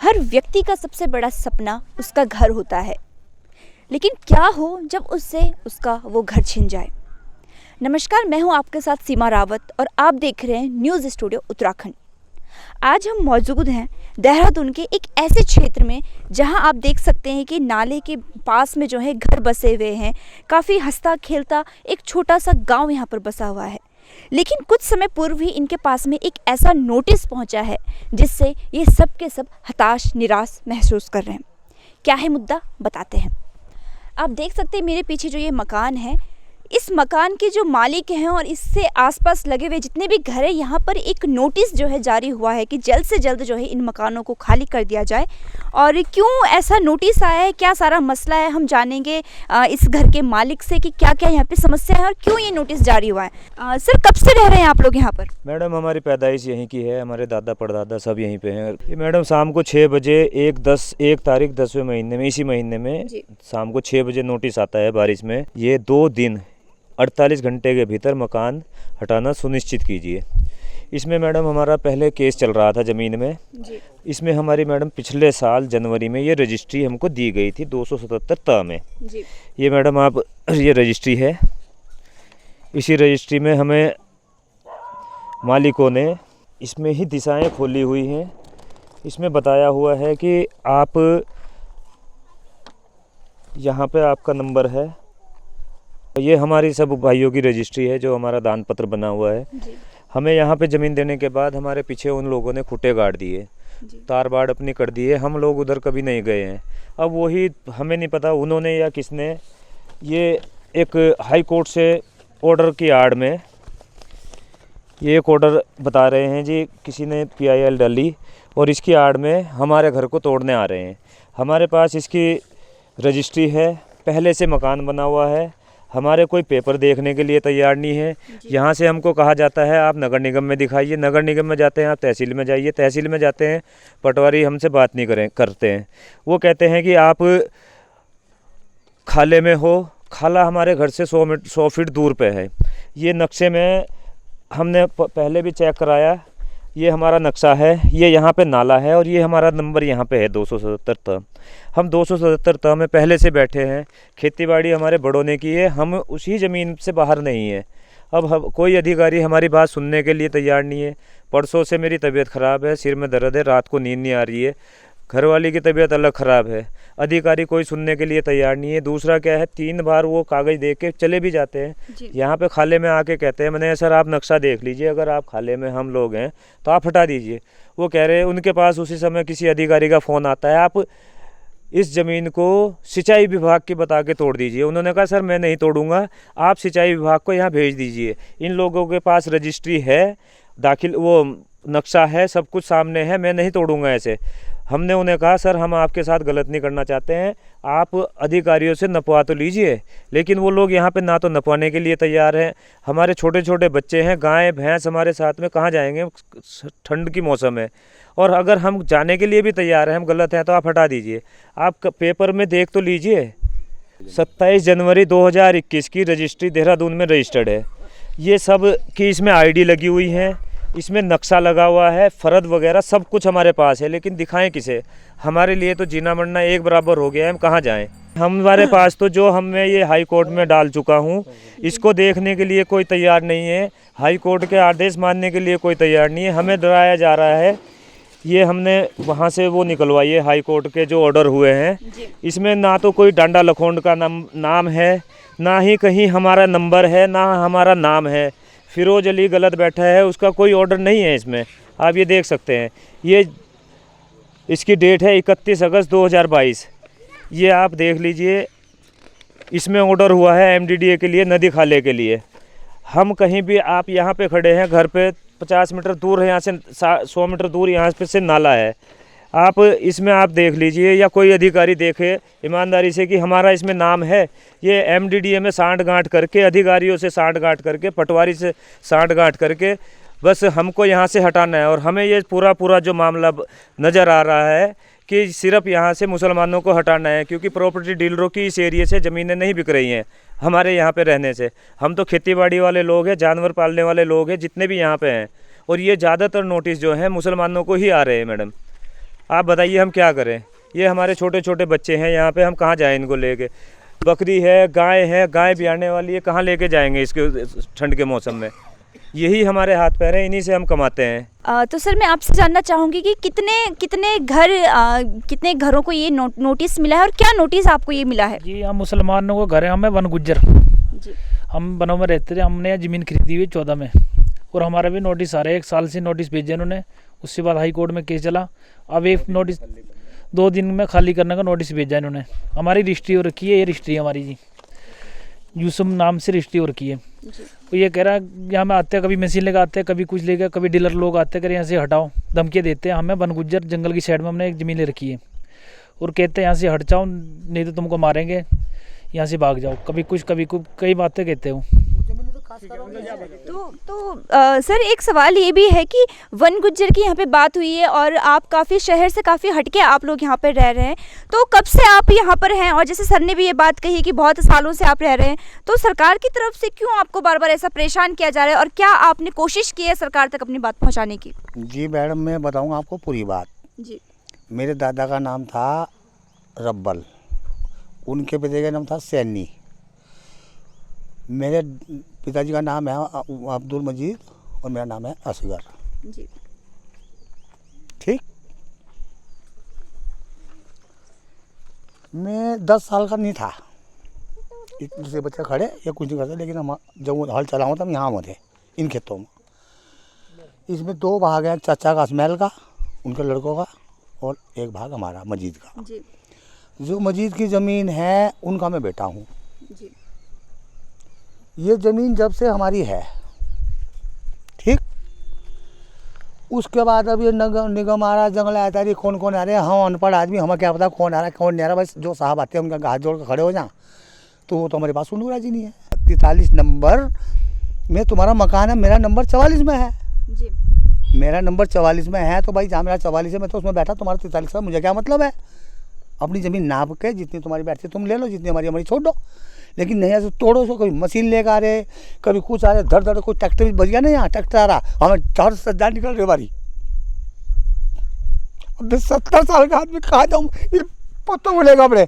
हर व्यक्ति का सबसे बड़ा सपना उसका घर होता है, लेकिन क्या हो जब उससे उसका वो घर छिन जाए। नमस्कार, मैं हूं आपके साथ सीमा रावत और आप देख रहे हैं न्यूज़ स्टूडियो उत्तराखंड। आज हम मौजूद हैं देहरादून के एक ऐसे क्षेत्र में जहां आप देख सकते हैं कि नाले के पास में जो है घर बसे हुए हैं। काफ़ी हंसता खेलता एक छोटा सा गांव यहां पर बसा हुआ है, लेकिन कुछ समय पूर्व ही इनके पास में एक ऐसा नोटिस पहुंचा है जिससे ये सब के सब हताश निराश महसूस कर रहे हैं। क्या है मुद्दा, बताते हैं। आप देख सकते हैं मेरे पीछे जो ये मकान है, इस मकान के जो मालिक हैं और इससे आसपास लगे हुए जितने भी घर हैं, यहाँ पर एक नोटिस जो है जारी हुआ है कि जल्द से जल्द जो है इन मकानों को खाली कर दिया जाए। और क्यों ऐसा नोटिस आया है, क्या सारा मसला है, हम जानेंगे इस घर के मालिक से कि क्या क्या यहाँ पे समस्या है और क्यों ये नोटिस जारी हुआ है। सर, कब से रह रहे हैं आप लोग यहाँ पर? मैडम, हमारी पैदाइश यहीं की है, हमारे दादा परदादा सब यहीं पे हैं। ये मैडम शाम को 6 बजे 1 तारीख 10वें महीने में, इसी महीने में शाम को 6 बजे नोटिस आता है बारिश में। ये 2 दिन 48 घंटे के भीतर मकान हटाना सुनिश्चित कीजिए। इसमें मैडम हमारा पहले केस चल रहा था ज़मीन में जी। इसमें हमारी मैडम पिछले साल जनवरी में ये रजिस्ट्री हमको दी गई थी 277 त में जी। ये मैडम आप ये रजिस्ट्री है। इसी रजिस्ट्री में हमें मालिकों ने इसमें ही दिशाएं खोली हुई हैं। इसमें बताया हुआ है कि आप यहाँ पे आपका नंबर है। ये हमारी सब भाइयों की रजिस्ट्री है जो हमारा दान पत्र बना हुआ है जी। हमें यहाँ पे ज़मीन देने के बाद हमारे पीछे उन लोगों ने खूंटे गाड़ दिए, तार बाड़ अपनी कर दिए। हम लोग उधर कभी नहीं गए हैं। अब वही हमें नहीं पता उन्होंने या किसने, ये एक हाई कोर्ट से ऑर्डर की आड़ में ये एक ऑर्डर बता रहे हैं जी, किसी ने PIL डाली और इसकी आड़ में हमारे घर को तोड़ने आ रहे हैं। हमारे पास इसकी रजिस्ट्री है, पहले से मकान बना हुआ है। हमारे कोई पेपर देखने के लिए तैयार नहीं है। यहाँ से हमको कहा जाता है आप नगर निगम में दिखाइए, नगर निगम में जाते हैं आप तहसील में जाइए, तहसील में जाते हैं पटवारी हमसे बात नहीं करते हैं। वो कहते हैं कि आप खाले में हो। खाला हमारे घर से 100 फीट दूर पे है। ये नक्शे में हमने पहले भी चेक कराया, ये हमारा नक्शा है, ये यहाँ पे नाला है और ये हमारा नंबर यहाँ पे है 277 त। हम 277 त में पहले से बैठे हैं। खेतीबाड़ी हमारे बड़ों ने की है, हम उसी ज़मीन से बाहर नहीं है। अब कोई अधिकारी हमारी बात सुनने के लिए तैयार नहीं है। परसों से मेरी तबीयत ख़राब है, सिर में दर्द है, रात को नींद नहीं आ रही है। घरवाली की तबीयत अलग ख़राब है। अधिकारी कोई सुनने के लिए तैयार नहीं है। दूसरा क्या है, 3 बार वो कागज़ दे के चले भी जाते हैं। यहाँ पे खाले में आके कहते हैं, मैंने सर आप नक्शा देख लीजिए, अगर आप खाले में हम लोग हैं तो आप हटा दीजिए। वो कह रहे हैं, उनके पास उसी समय किसी अधिकारी का फ़ोन आता है, आप इस ज़मीन को सिंचाई विभाग के बता के तोड़ दीजिए। उन्होंने कहा सर मैं नहीं तोड़ूंगा, आप सिंचाई विभाग को यहाँ भेज दीजिए। इन लोगों के पास रजिस्ट्री है, दाखिल वो नक्शा है, सब कुछ सामने है, मैं नहीं तोड़ूंगा ऐसे। हमने उन्हें कहा सर हम आपके साथ गलत नहीं करना चाहते हैं, आप अधिकारियों से नपवा तो लीजिए। लेकिन वो लोग यहाँ पे ना तो नपवाने के लिए तैयार हैं। हमारे छोटे छोटे बच्चे हैं, गाय भैंस हमारे साथ में, कहाँ जाएंगे, ठंड की मौसम है। और अगर हम जाने के लिए भी तैयार हैं, हम गलत हैं तो आप हटा दीजिए। आप पेपर में देख तो लीजिए, 27 जनवरी 2021 की रजिस्ट्री देहरादून में रजिस्टर्ड है। ये सब की इसमें ID लगी हुई है, इसमें नक्शा लगा हुआ है, फर्द वगैरह सब कुछ हमारे पास है। लेकिन दिखाएं किसे? हमारे लिए तो जीना मरना एक बराबर हो गया है, हम कहाँ जाएं? हमारे पास तो जो मैं ये हाई कोर्ट में डाल चुका हूँ, इसको देखने के लिए कोई तैयार नहीं है। हाई कोर्ट के आदेश मानने के लिए कोई तैयार नहीं है। हमें डराया जा रहा है। ये हमने वहाँ से वो निकलवाई है, हाई कोर्ट के जो ऑर्डर हुए हैं। इसमें ना तो कोई डांडा लखोंड का नाम है, ना ही कहीं हमारा नंबर है, ना हमारा नाम है। फिरोज अली गलत बैठा है, उसका कोई ऑर्डर नहीं है इसमें। आप ये देख सकते हैं, ये इसकी डेट है 31 अगस्त 2022। ये आप देख लीजिए, इसमें ऑर्डर हुआ है MDDA के लिए, नदी खाले के लिए। हम कहीं भी, आप यहाँ पे खड़े हैं, घर पे 50 मीटर दूर है यहाँ से, 100 मीटर दूर यहाँ पे से नाला है। आप इसमें आप देख लीजिए, या कोई अधिकारी देखे ईमानदारी से कि हमारा इसमें नाम है। ये MDDA में सांठ गांठ करके, अधिकारियों से सांठ गांठ करके, पटवारी से सांठ गांठ करके बस हमको यहाँ से हटाना है। और हमें ये पूरा जो मामला नज़र आ रहा है कि सिर्फ यहाँ से मुसलमानों को हटाना है, क्योंकि प्रॉपर्टी डीलरों की इस एरिए से ज़मीनें नहीं बिक रही हैं हमारे यहाँ पे रहने से। हम तो खेतीबाड़ी वाले लोग हैं, जानवर पालने वाले लोग हैं जितने भी यहाँ पे हैं, और ये ज़्यादातर नोटिस जो हैं मुसलमानों को ही आ रहे हैं मैडम। आप बताइए हम क्या करें। ये हमारे छोटे छोटे बच्चे हैं यहाँ पे, हम कहाँ जाएं इनको लेके। बकरी है, गाय भी आने वाली है, कहाँ लेके जाएंगे इसके ठंड के मौसम में। यही हमारे हाथ पैर हैं, इन्हीं से हम कमाते हैं। तो सर मैं आपसे जानना चाहूँगी कि कितने घरों को ये नोटिस मिला है और क्या नोटिस आपको ये मिला है? जी हम मुसलमानों को घर है, हमें वन गुज्जर, जी हम वनों में रहते थे। हमने ज़मीन खरीदी हुई 14 में और हमारा भी नोटिस आ रहा है। 1 साल से नोटिस भेजे उन्होंने, उसके बाद हाई कोर्ट में केस चला। अब एक नोटिस 2 दिन में खाली करने का नोटिस भेजा इन्होंने। हमारी रजिस्ट्री हो रखी है, ये रजिस्ट्री हमारी जी यूसुफ नाम से रजिस्ट्री हो रखी है। तो ये कह रहा है यहाँ में आते हैं, कभी मशीन लेकर आते हैं, कभी कुछ लेकर, कभी डीलर लोग आते हैं, कर यहाँ से हटाओ, धमकी देते हैं हमें। वन गुज्जर जंगल की साइड में हमने एक ज़मीन ले रखी है और कहते हैं यहाँ से हट जाओ नहीं तो तुमको मारेंगे, यहाँ से भाग जाओ। कभी कुछ कई बातें कहते हो। सर एक सवाल ये भी है कि वन गुज्जर की यहाँ पे बात हुई है और आप काफ़ी शहर से काफ़ी हटके आप लोग यहाँ पर रह रहे हैं, तो कब से आप यहाँ पर हैं? और जैसे सर ने भी ये बात कही कि बहुत सालों से आप रह रहे हैं, तो सरकार की तरफ से क्यों आपको बार बार ऐसा परेशान किया जा रहा है और क्या आपने कोशिश की है सरकार तक अपनी बात पहुँचाने की? जी मैडम, मैं बताऊँगा आपको पूरी बात। जी मेरे दादा का नाम था रब्बल, उनके पिता का नाम था सैनी, मेरे पिताजी का नाम है अब्दुल मजीद और मेरा नाम है असगर। जी ठीक, मैं 10 साल का नहीं था, एक दूसरे बच्चे खड़े या कुछ नहीं करते, लेकिन हम जब हल चलाऊँ तब यहाँ थे इन खेतों में। इसमें 2 भाग हैं, चाचा का असमैल का, उनके लड़कों का, और एक भाग हमारा मजीद का। जी जो मजीद की ज़मीन है उनका मैं बेटा हूँ। जी ये ज़मीन जब से हमारी है, ठीक, उसके बाद अब ये निगम आ रहा, जंगल आता है, कौन कौन आ रहे हैं, हम अनपढ़ आदमी, हमें क्या पता कौन आ रहा है कौन नहीं आ रहा। बस जो साहब आते हैं उनका हाथ जोड़ कर खड़े हो जाए, तो वो तो हमारे पास सुनने राजी नहीं है। 43 नंबर में तुम्हारा मकान है, मेरा नंबर 44 में है। जी मेरा नंबर 44 में है, तो भाई जहाँ मेरा 44 है मैं तो उसमें बैठा, तुम्हारा 43 का मुझे क्या मतलब है? अपनी ज़मीन नाप के जितनी तुम्हारी बैठती तुम ले लो, जितनी हमारी छोड़ दो। लेकिन नहीं ऐसे तोड़ो सो, कभी मशीन लेकर आ रहे, कभी कुछ आ रहे, धड़ धड़ कोई ट्रैक्टर भी बच गया ना, यहाँ ट्रैक्टर आ रहा, हमें 4 सज्जा निकल रही हमारी। अब 70 साल का आदमी कहाँ जाऊँ, पत्तों को लेगा अपने।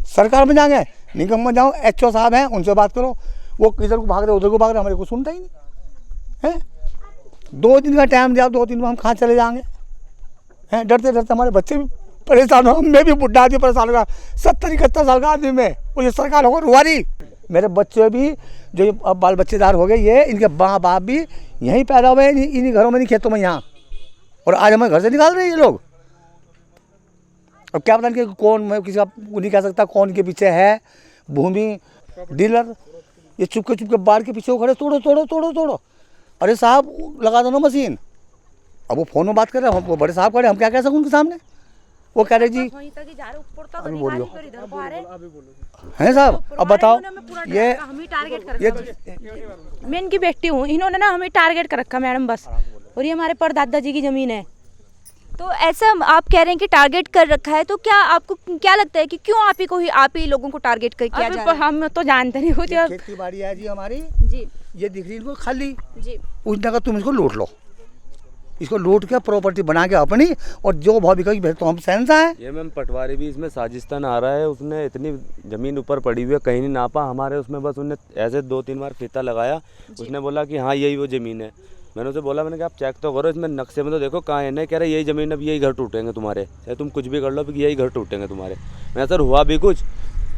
सरकार में जाएंगे, निगम में जाओ, HO साहब हैं उनसे बात करो, वो इधर को भाग रहे उधर को भाग रहे, हमारे को सुनता ही नहीं है। 2 दिन का टाइम दिया, 2 दिन में हम कहाँ चले जाएंगे हैं? डरते डरते हमारे बच्चे भी परेशान हो, मैं भी बुढ़ा आदमी परेशान होगा, 70-71 साल का आदमी में, और ये सरकार होगा रुआरी। मेरे बच्चे भी जो अब बाल बच्चेदार हो गए, ये इनके माँ बाप भी यहीं पैदा हुए, इन्हीं घरों में, नहीं खेतों में, यहाँ। और आज हमें घर से निकाल रहे हैं ये लोग। अब क्या पता कि कौन, मैं किसी का नहीं कह सकता कौन के पीछे है, भूमि डीलर, ये चुपके बाढ़ के पीछे खड़े, तोड़ो तोड़ो तोड़ो तोड़ो। अरे साहब लगा दो ना मशीन। अब वो फ़ोन में बात कर रहे हैं, वो बड़े साहब खड़े, हम क्या कह सकते उनके सामने? वो कह रहे जी अभी बोलो हैं साहब, अब बताओ। ये मैं इनकी बेटी हूँ, इन्होंने ना हमें टारगेट कर रखा मैडम बस, और ये हमारे परदादा जी की ज़मीन है। तो ऐसा आप कह रहे हैं कि टारगेट कर रखा है, तो क्या आपको क्या लगता है कि क्यों आप ही लोगों को टारगेट कर किया जा रहा है? हम तो जानते नहीं कुछ। खेती बाड़ी है जी हमारी, जी ये दिख रही इनको खाली, जी उसने कहा तुम इसको लूट लो, इसको लूट के प्रॉपर्टी बना के अपनी, और जो भाव बिकेगी तो हम सहनसा है। ये मैम पटवारी भी इसमें साजिस्तान आ रहा है, उसने इतनी ज़मीन ऊपर पड़ी हुई है, कहीं नहीं नापा हमारे उसमें, बस उसने ऐसे 2-3 बार फीता लगाया, उसने बोला कि हाँ यही वो ज़मीन है। मैंने उसे बोला, मैंने कहा आप चेक तो करो इसमें नक्शे में तो देखो कहाँ है। नहीं, कह रहे यही ज़मीन, अब यही घर टूटेंगे तुम्हारे, चाहे तुम कुछ भी कर लो, यही घर टूटेंगे तुम्हारे। मैं सर हुआ भी कुछ,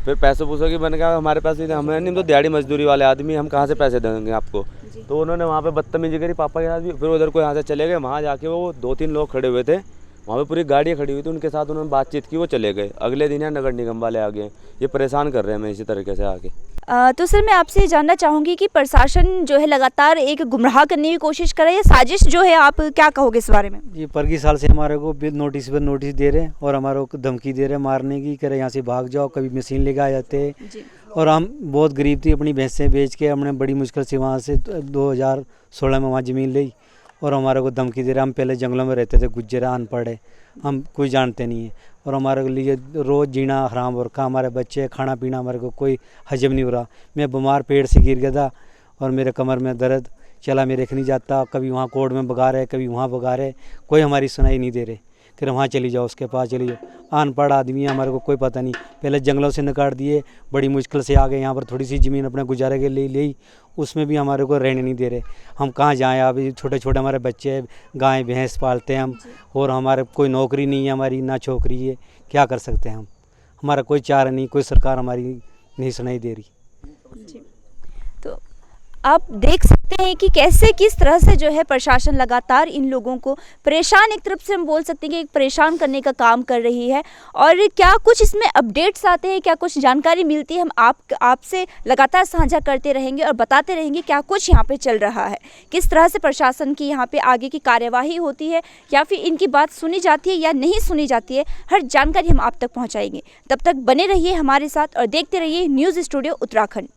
फिर पैसे पूछो कि मैंने कहा हमारे पास नहीं, हमें नहीं, तो दिहाड़ी मजदूरी वाले आदमी, हम कहाँ से पैसे देंगे आपको। तो उन्होंने वहाँ पे बदतमीजी करी पापा के साथ भी। फिर उधर को यहाँ से चले गए, वहाँ जाके वो 2-3 लोग खड़े हुए थे, वहाँ पे पूरी गाड़ियाँ खड़ी हुई थी, उनके साथ उन्होंने बातचीत की, वो चले गए। अगले दिन यहाँ नगर निगम वाले आ गए, ये परेशान कर रहे हैं हमें इसी तरीके से आके। तो सर मैं आपसे ये जानना चाहूँगी कि प्रशासन जो है लगातार एक गुमराह करने की कोशिश कर रहा है, साजिश जो है, आप क्या कहोगे इस बारे में? ये 21 साल से हमारे को नोटिस पर नोटिस दे रहे हैं और हमारे को धमकी दे रहे हैं मारने की, कह रहे यहाँ से भाग जाओ, कभी मशीन लेके आ जाते हैं। और हम बहुत गरीब थी, अपनी भैंसें बेच के हमने बड़ी मुश्किल से वहाँ से 2016 में वहाँ ज़मीन ली, और हमारे को धमकी दे रहे। हम पहले जंगलों में रहते थे, गुज्जर अनपढ़ है, हम कोई जानते नहीं है, और हमारे लिए रोज़ जीना हराम हो रखा, हमारे बच्चे खाना पीना हमारे को कोई हजम नहीं हो रहा। मैं बीमार पेट से गिर गया था, और मेरे कमर में दर्द, चला मेरे नहीं जाता, कभी वहाँ कोर्ट में भगा रहे, कभी वहाँ भगा रहे, कोई हमारी सुनाई नहीं दे रहे कि वहाँ चली जाओ, उसके पास चली जाओ। अनपढ़ आदमी है, हमारे को कोई पता नहीं, पहले जंगलों से निकाल दिए, बड़ी मुश्किल से आ गए यहाँ पर, थोड़ी सी ज़मीन अपने गुजारे के लिए ली, उसमें भी हमारे को रहने नहीं दे रहे। हम कहाँ जाएँ, अभी छोटे छोटे हमारे बच्चे हैं, गाय भैंस पालते हैं हम, और हमारे कोई नौकरी नहीं है हमारी, ना छोकरी है, क्या कर सकते हैं हम, हमारा कोई चारा नहीं, कोई सरकार हमारी नहीं सुनाई दे रही। जी। तो आप देख सकते हैं कि कैसे किस तरह से जो है प्रशासन लगातार इन लोगों को परेशान, एक तरफ से हम बोल सकते हैं कि एक परेशान करने का काम कर रही है। और क्या कुछ इसमें अपडेट्स आते हैं, क्या कुछ जानकारी मिलती है, हम आपसे लगातार साझा करते रहेंगे और बताते रहेंगे क्या कुछ यहाँ पे चल रहा है, किस तरह से प्रशासन की यहाँ पे आगे की कार्यवाही होती है, या फिर इनकी बात सुनी जाती है या नहीं सुनी जाती है। हर जानकारी हम आप तक पहुँचाएंगे। तब तक बने रहिए हमारे साथ और देखते रहिए न्यूज़ स्टूडियो उत्तराखंड।